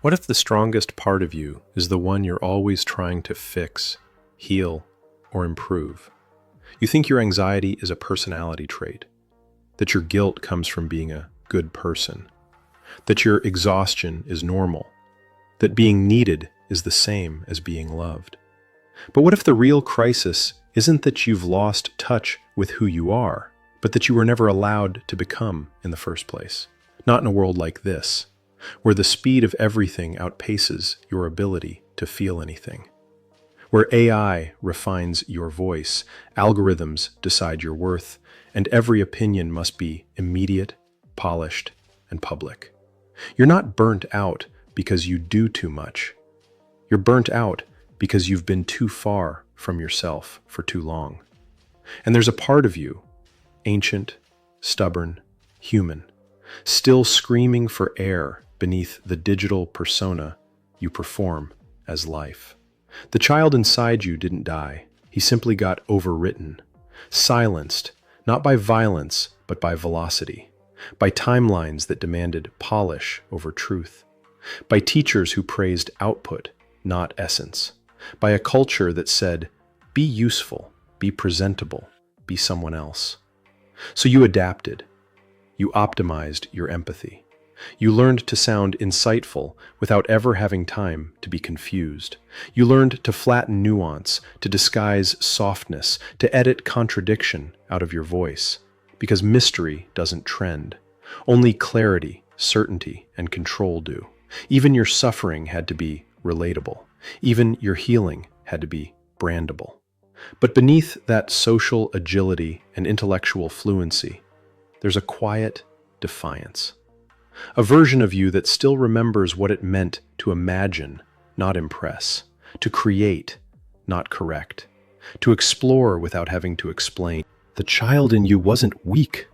What if the strongest part of you is the one you're always trying to fix, heal, or improve? You think your anxiety is a personality trait, that your guilt comes from being a good person, that your exhaustion is normal, that being needed is the same as being loved. But what if the real crisis isn't that you've lost touch with who you are, but that you were never allowed to become in the first place? Not in a world like this, where the speed of everything outpaces your ability to feel anything. Where AI refines your voice, algorithms decide your worth, and every opinion must be immediate, polished, and public. You're not burnt out because you do too much. You're burnt out because you've been too far from yourself for too long. And there's a part of you, ancient, stubborn, human, still screaming for air beneath the digital persona you perform as life. The child inside you didn't die. He simply got overwritten, silenced, not by violence, but by velocity, by timelines that demanded polish over truth, by teachers who praised output, not essence, by a culture that said, be useful, be presentable, be someone else. So you adapted. You optimized your empathy. You learned to sound insightful without ever having time to be confused. You learned to flatten nuance, to disguise softness, to edit contradiction out of your voice. Because mystery doesn't trend. Only clarity, certainty, and control do. Even your suffering had to be relatable. Even your healing had to be brandable. But beneath that social agility and intellectual fluency, there's a quiet defiance. A version of you that still remembers what it meant to imagine, not impress, to create, not correct, to explore without having to explain. The child in you wasn't weak.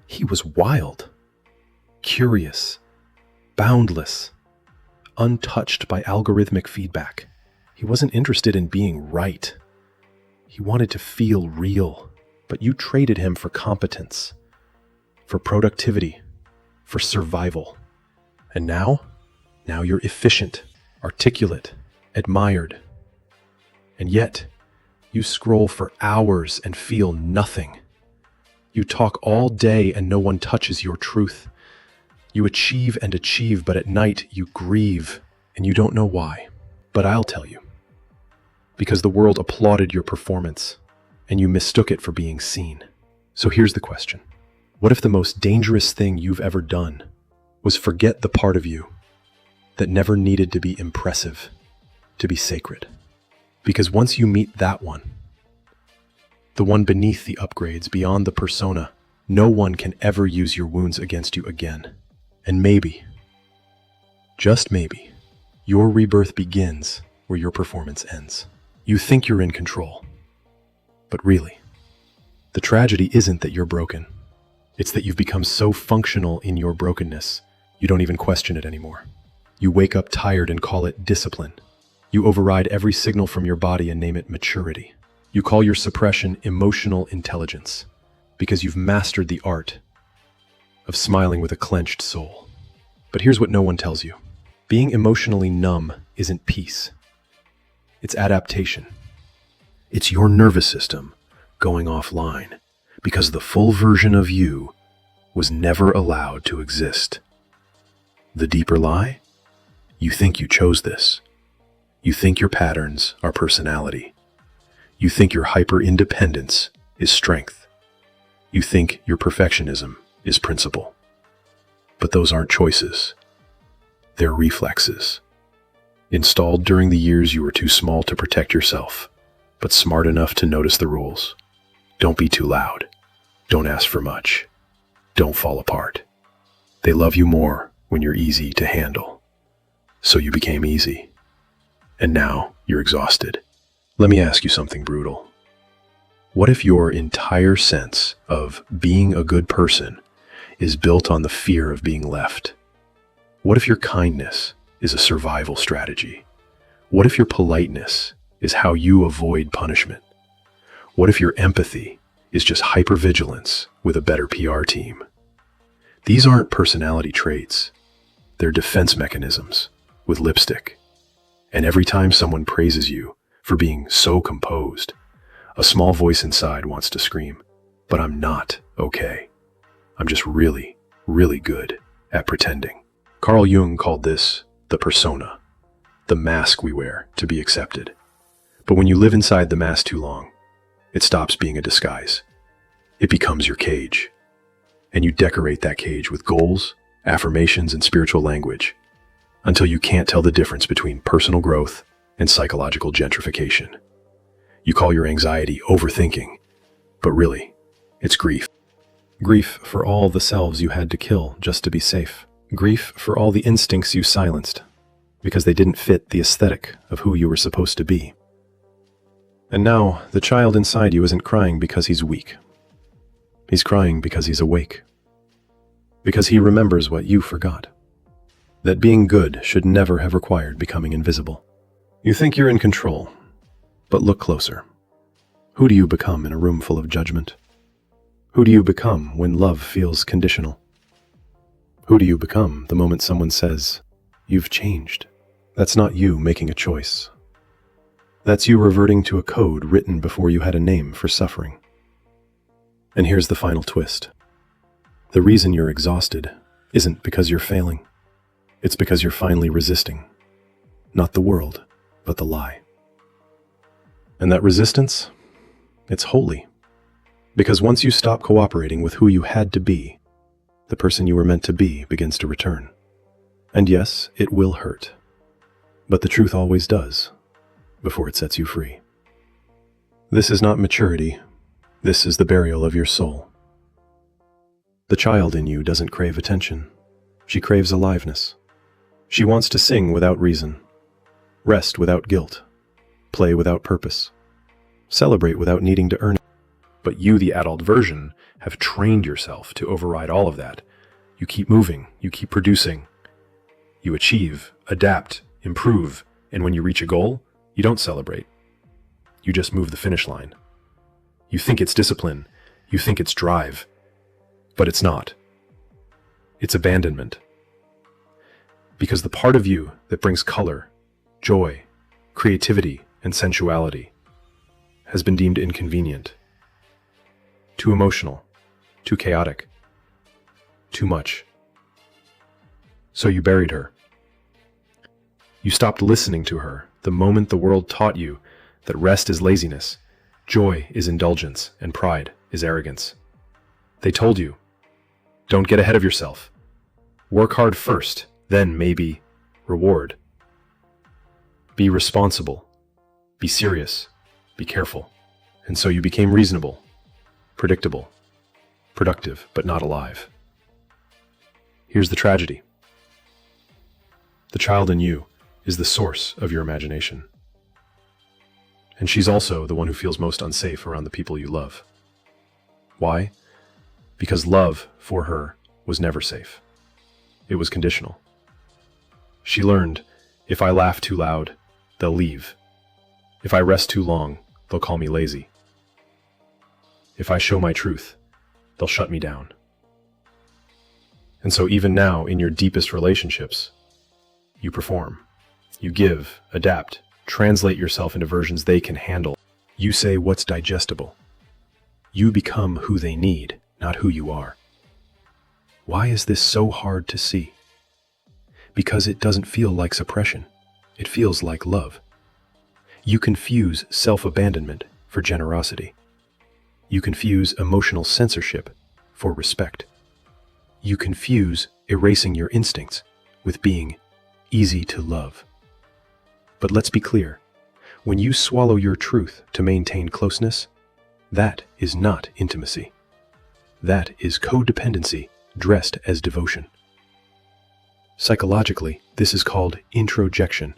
He was wild, curious, boundless, untouched by algorithmic feedback. He wasn't interested in being right. He wanted to feel real, but you traded him for competence, for productivity, for survival. And now you're efficient, articulate, admired. And yet, you scroll for hours and feel nothing. You talk all day and no one touches your truth. You achieve and achieve, but at night you grieve, and you don't know why. But I'll tell you. Because the world applauded your performance, and you mistook it for being seen. So here's the question. What if the most dangerous thing you've ever done was forget the part of you that never needed to be impressive, to be sacred? Because once you meet that one, the one beneath the upgrades, beyond the persona, no one can ever use your wounds against you again. And maybe, just maybe, your rebirth begins where your performance ends. You think you're in control, but really, the tragedy isn't that you're broken. It's that you've become so functional in your brokenness, you don't even question it anymore. You wake up tired and call it discipline. You override every signal from your body and name it maturity. You call your suppression emotional intelligence, because you've mastered the art of smiling with a clenched soul. But here's what no one tells you. Being emotionally numb isn't peace. It's adaptation. It's your nervous system going offline, because the full version of you was never allowed to exist. The deeper lie? You think you chose this. You think your patterns are personality. You think your hyper-independence is strength. You think your perfectionism is principle. But those aren't choices. They're reflexes. Installed during the years you were too small to protect yourself, but smart enough to notice the rules. Don't be too loud. Don't ask for much. Don't fall apart. They love you more when you're easy to handle. So you became easy. And now you're exhausted. Let me ask you something brutal. What if your entire sense of being a good person is built on the fear of being left? What if your kindness is a survival strategy? What if your politeness is how you avoid punishment? What if your empathy is just hypervigilance with a better PR team? These aren't personality traits. They're defense mechanisms. with lipstick. And every time someone praises you for being so composed, a small voice inside wants to scream, but I'm not okay. I'm just really, really good at pretending. Carl Jung called this the persona, the mask we wear to be accepted. But when you live inside the mask too long, it stops being a disguise. It becomes your cage. And you decorate that cage with goals, affirmations, and spiritual language until you can't tell the difference between personal growth and psychological gentrification. You call your anxiety overthinking, but really, it's grief. Grief for all the selves you had to kill just to be safe. Grief for all the instincts you silenced because they didn't fit the aesthetic of who you were supposed to be. And now, the child inside you isn't crying because he's weak. He's crying because he's awake. Because he remembers what you forgot. That being good should never have required becoming invisible. You think you're in control, but look closer. Who do you become in a room full of judgment? Who do you become when love feels conditional? Who do you become the moment someone says, "You've changed"? That's not you making a choice. That's you reverting to a code written before you had a name for suffering. And here's the final twist. The reason you're exhausted isn't because you're failing. It's because you're finally resisting. Not the world, but the lie. And that resistance, it's holy. Because once you stop cooperating with who you had to be, the person you were meant to be begins to return. And yes, it will hurt. But the truth always does, before it sets you free. This is not maturity. This is the burial of your soul. The child in you doesn't crave attention. She craves aliveness. She wants to sing without reason, rest without guilt, play without purpose, celebrate without needing to earn it. But you, the adult version, have trained yourself to override all of that. You keep moving, you keep producing. You achieve, adapt, improve, and when you reach a goal, you don't celebrate. You just move the finish line. You think it's discipline, you think it's drive, but it's not. It's abandonment. Because the part of you that brings color, joy, creativity, and sensuality has been deemed inconvenient, too emotional, too chaotic, too much. So you buried her. You stopped listening to her the moment the world taught you that rest is laziness, joy is indulgence, and pride is arrogance. They told you, don't get ahead of yourself. Work hard first, then maybe reward. Be responsible, be serious, be careful. And so you became reasonable, predictable, productive, but not alive. Here's the tragedy. The child in you is the source of your imagination. And she's also the one who feels most unsafe around the people you love. Why? Because love, for her, was never safe. It was conditional. She learned, if I laugh too loud, they'll leave. If I rest too long, they'll call me lazy. If I show my truth, they'll shut me down. And so even now, in your deepest relationships, you perform. You give, adapt, translate yourself into versions they can handle. You say what's digestible. You become who they need, not who you are. Why is this so hard to see? Because it doesn't feel like suppression. It feels like love. You confuse self-abandonment for generosity. You confuse emotional censorship for respect. You confuse erasing your instincts with being easy to love. But let's be clear, when you swallow your truth to maintain closeness, that is not intimacy. That is codependency dressed as devotion. Psychologically, this is called introjection.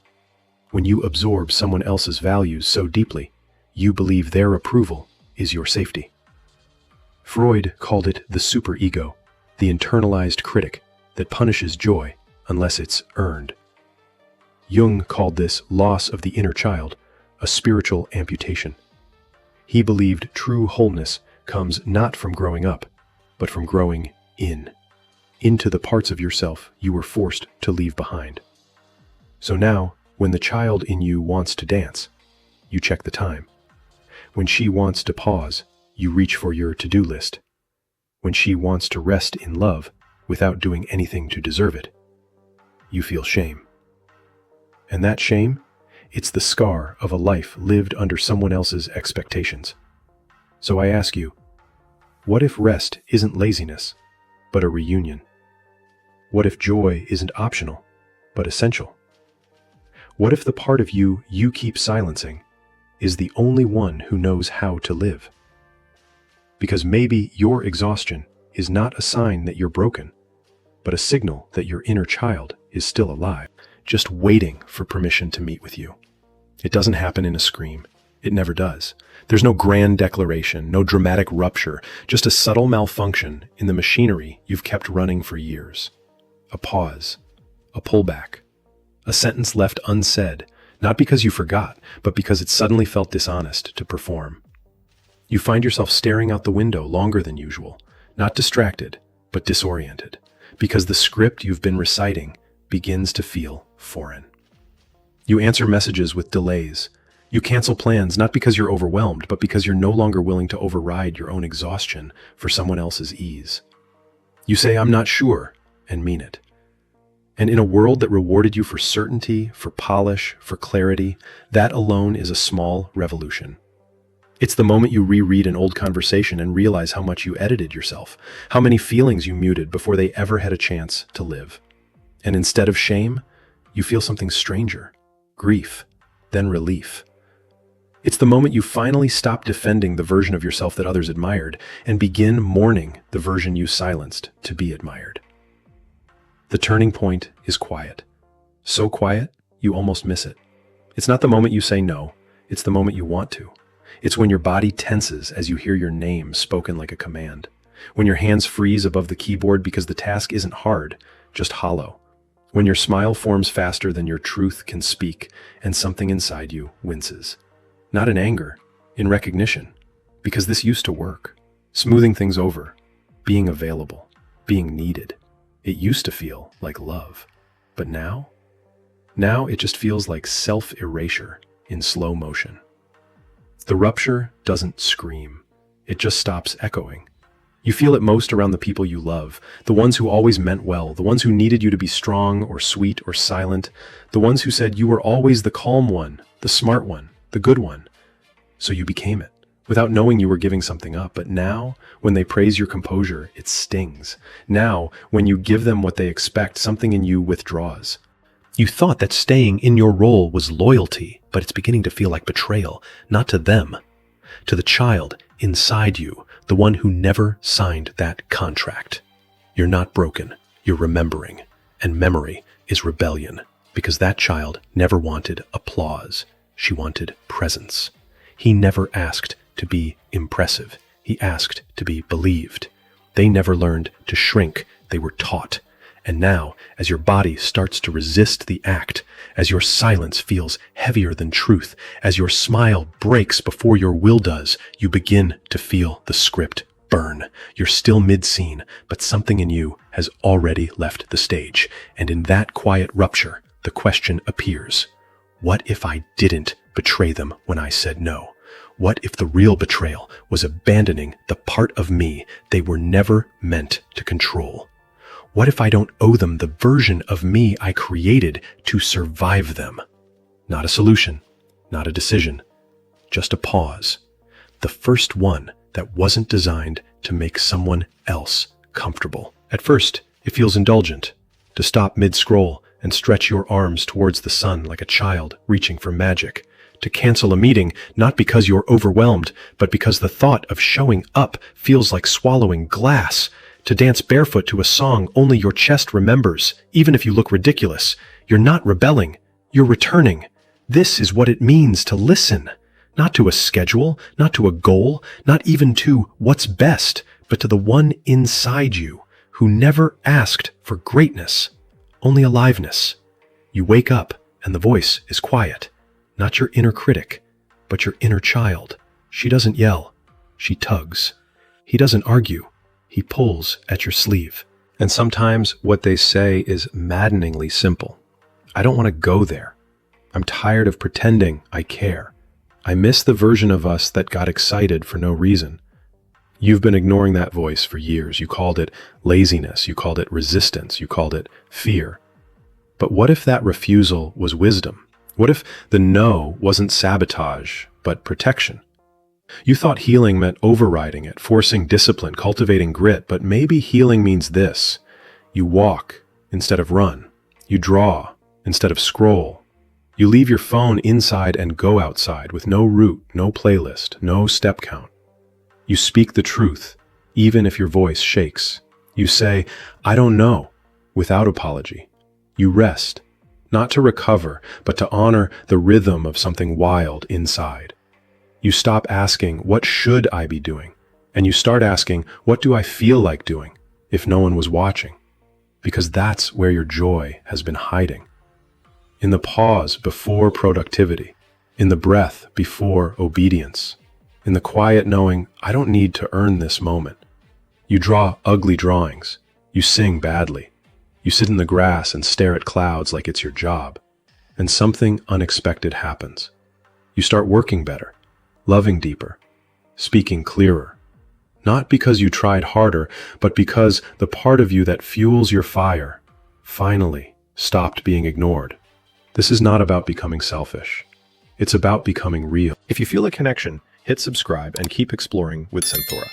When you absorb someone else's values so deeply, you believe their approval is your safety. Freud called it the superego, the internalized critic that punishes joy unless it's earned. Jung called this loss of the inner child a spiritual amputation. He believed true wholeness comes not from growing up, but from growing into the parts of yourself you were forced to leave behind. So now, when the child in you wants to dance, you check the time. When she wants to pause, you reach for your to-do list. When she wants to rest in love without doing anything to deserve it, you feel shame. And that shame, it's the scar of a life lived under someone else's expectations. So I ask you, what if rest isn't laziness, but a reunion? What if joy isn't optional, but essential? What if the part of you you keep silencing is the only one who knows how to live? Because maybe your exhaustion is not a sign that you're broken, but a signal that your inner child is still alive, just waiting for permission to meet with you. It doesn't happen in a scream. It never does. There's no grand declaration, no dramatic rupture, just a subtle malfunction in the machinery you've kept running for years. A pause, a pullback, a sentence left unsaid, not because you forgot, but because it suddenly felt dishonest to perform. You find yourself staring out the window longer than usual, not distracted, but disoriented, because the script you've been reciting begins to feel foreign. You answer messages with delays. You cancel plans not because you're overwhelmed, but because you're no longer willing to override your own exhaustion for someone else's ease. You say, "I'm not sure," and mean it. And in a world that rewarded you for certainty, for polish, for clarity, that alone is a small revolution. It's the moment you reread an old conversation and realize how much you edited yourself, how many feelings you muted before they ever had a chance to live. And instead of shame, you feel something stranger, grief, then relief. It's the moment you finally stop defending the version of yourself that others admired and begin mourning the version you silenced to be admired. The turning point is quiet. So quiet, you almost miss it. It's not the moment you say no, it's the moment you want to. It's when your body tenses as you hear your name spoken like a command. When your hands freeze above the keyboard because the task isn't hard, just hollow. When your smile forms faster than your truth can speak and something inside you winces. Not in anger, in recognition, because this used to work. Smoothing things over, being available, being needed. It used to feel like love. But now it just feels like self-erasure in slow motion. The rupture doesn't scream. It just stops echoing. You feel it most around the people you love, the ones who always meant well, the ones who needed you to be strong or sweet or silent, the ones who said you were always the calm one, the smart one, the good one. So you became it, without knowing you were giving something up. But now, when they praise your composure, it stings. Now, when you give them what they expect, something in you withdraws. You thought that staying in your role was loyalty, but it's beginning to feel like betrayal, not to them, to the child inside you, the one who never signed that contract. You're not broken, you're remembering, and memory is rebellion, because that child never wanted applause, she wanted presence. He never asked to be impressive, he asked to be believed. They never learned to shrink, they were taught. And now, as your body starts to resist the act, as your silence feels heavier than truth, as your smile breaks before your will does, you begin to feel the script burn. You're still mid-scene, but something in you has already left the stage. And in that quiet rupture, the question appears, what if I didn't betray them when I said no? What if the real betrayal was abandoning the part of me they were never meant to control? What if I don't owe them the version of me I created to survive them? Not a solution, not a decision, just a pause. The first one that wasn't designed to make someone else comfortable. At first, it feels indulgent to stop mid-scroll and stretch your arms towards the sun like a child reaching for magic. To cancel a meeting not because you're overwhelmed, but because the thought of showing up feels like swallowing glass. To dance barefoot to a song only your chest remembers, even if you look ridiculous. You're not rebelling, you're returning. This is what it means to listen. Not to a schedule, not to a goal, not even to what's best, but to the one inside you who never asked for greatness, only aliveness. You wake up and the voice is quiet. Not your inner critic, but your inner child. She doesn't yell, she tugs. He doesn't argue. He pulls at your sleeve. And sometimes what they say is maddeningly simple. I don't want to go there. I'm tired of pretending I care. I miss the version of us that got excited for no reason. You've been ignoring that voice for years. You called it laziness. You called it resistance. You called it fear. But what if that refusal was wisdom? What if the no wasn't sabotage, but protection? You thought healing meant overriding it, forcing discipline, cultivating grit, but maybe healing means this. You walk instead of run. You draw instead of scroll. You leave your phone inside and go outside with no route, no playlist, no step count. You speak the truth, even if your voice shakes. You say, I don't know, without apology. You rest, not to recover, but to honor the rhythm of something wild inside. You stop asking, what should I be doing? And you start asking, what do I feel like doing if no one was watching? Because that's where your joy has been hiding. In the pause before productivity, in the breath before obedience, in the quiet knowing, I don't need to earn this moment. You draw ugly drawings. You sing badly. You sit in the grass and stare at clouds like it's your job. And something unexpected happens. You start working better, loving deeper, speaking clearer. Not because you tried harder, but because the part of you that fuels your fire finally stopped being ignored. This is not about becoming selfish. It's about becoming real. If you feel a connection, hit subscribe and keep exploring with Senthora.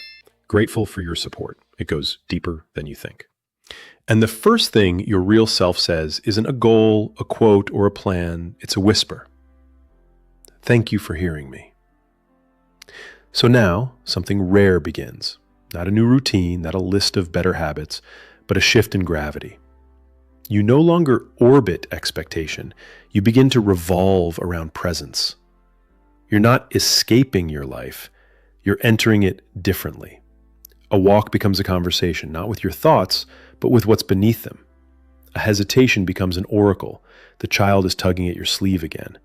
Grateful for your support. It goes deeper than you think. And the first thing your real self says isn't a goal, a quote, or a plan. It's a whisper. Thank you for hearing me. So now, something rare begins. Not a new routine, not a list of better habits, but a shift in gravity. You no longer orbit expectation. You begin to revolve around presence. You're not escaping your life. You're entering it differently. A walk becomes a conversation, not with your thoughts, but with what's beneath them. A hesitation becomes an oracle. The child is tugging at your sleeve again.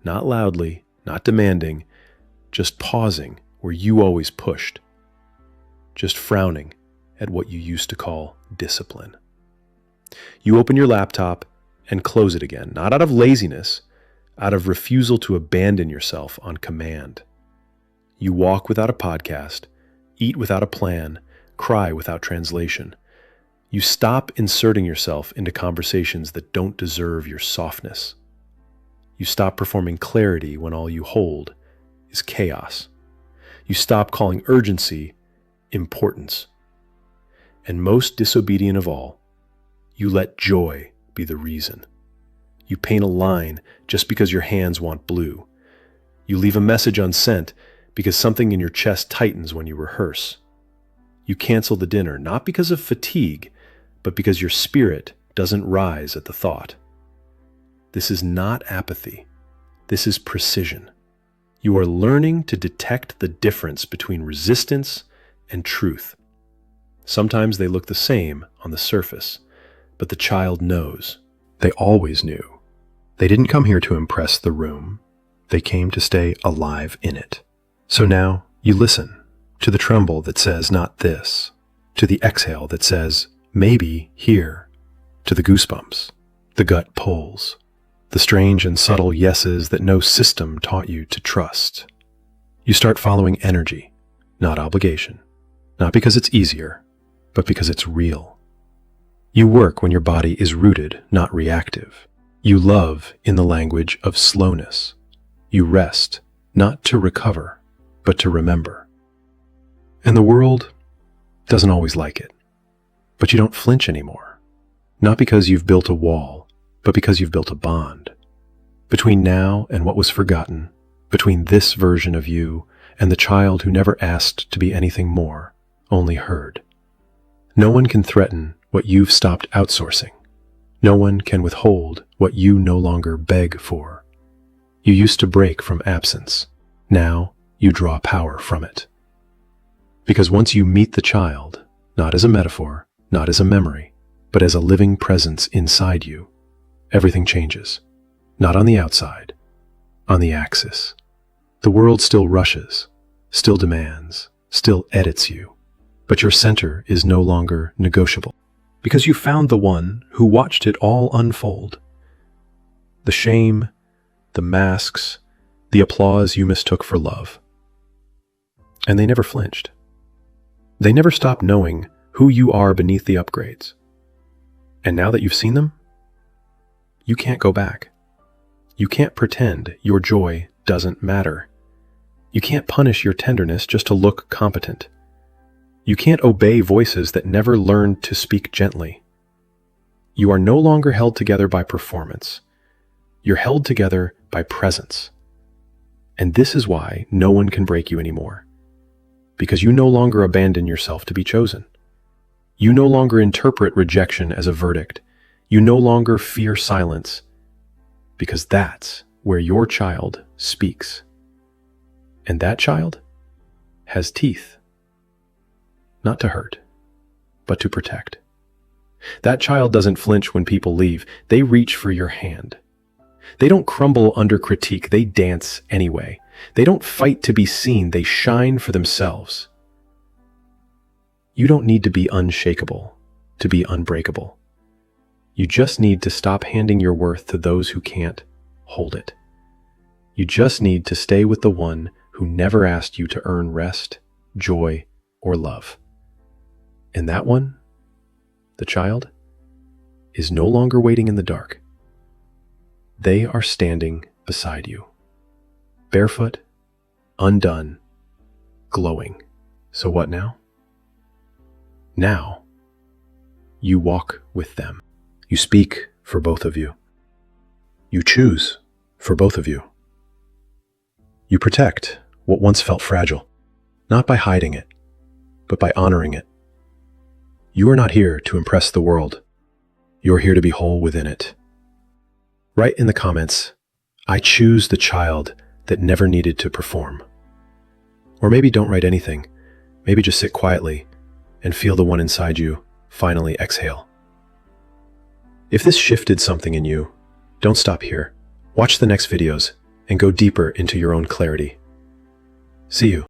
Not loudly, not demanding, just pausing where you always pushed. Just frowning at what you used to call discipline. You open your laptop and close it again, not out of laziness, out of refusal to abandon yourself on command. You walk without a podcast, eat without a plan, cry without translation. You stop inserting yourself into conversations that don't deserve your softness. You stop performing clarity when all you hold is chaos. You stop calling urgency importance. And most disobedient of all, you let joy be the reason. You paint a line just because your hands want blue. You leave a message unsent because something in your chest tightens when you rehearse. You cancel the dinner not because of fatigue, but because your spirit doesn't rise at the thought. This is not apathy. This is precision. You are learning to detect the difference between resistance and truth. Sometimes they look the same on the surface, but the child knows. They always knew. They didn't come here to impress the room. They came to stay alive in it. So now you listen to the tremble that says not this, to the exhale that says maybe here, to the goosebumps, the gut pulls, the strange and subtle yeses that no system taught you to trust. You start following energy, not obligation, not because it's easier, but because it's real. You work when your body is rooted, not reactive. You love in the language of slowness. You rest, not to recover, but to remember. And the world doesn't always like it. But you don't flinch anymore. Not because you've built a wall, but because you've built a bond. Between now and what was forgotten, between this version of you and the child who never asked to be anything more, only heard. No one can threaten what you've stopped outsourcing. No one can withhold what you no longer beg for. You used to break from absence. Now you draw power from it. Because once you meet the child, not as a metaphor, not as a memory, but as a living presence inside you, everything changes. Not on the outside, on the axis. The world still rushes, still demands, still edits you, but your center is no longer negotiable. Because you found the one who watched it all unfold. The shame, the masks, the applause you mistook for love. And they never flinched. They never stopped knowing who you are beneath the upgrades. And now that you've seen them, you can't go back. You can't pretend your joy doesn't matter. You can't punish your tenderness just to look competent. You can't obey voices that never learned to speak gently. You are no longer held together by performance. You're held together by presence. And this is why no one can break you anymore. Because you no longer abandon yourself to be chosen. You no longer interpret rejection as a verdict. You no longer fear silence. Because that's where your child speaks. And that child has teeth. Not to hurt, but to protect. That child doesn't flinch when people leave. They reach for your hand. They don't crumble under critique. They dance anyway. They don't fight to be seen. They shine for themselves. You don't need to be unshakable to be unbreakable. You just need to stop handing your worth to those who can't hold it. You just need to stay with the one who never asked you to earn rest, joy, or love. And that one, the child, is no longer waiting in the dark. They are standing beside you, barefoot, undone, glowing. So what now? Now, you walk with them. You speak for both of you. You choose for both of you. You protect what once felt fragile, not by hiding it, but by honoring it. You are not here to impress the world. You are here to be whole within it. Write in the comments, I choose the child that never needed to perform. Or maybe don't write anything. Maybe just sit quietly and feel the one inside you finally exhale. If this shifted something in you, don't stop here. Watch the next videos and go deeper into your own clarity. See you.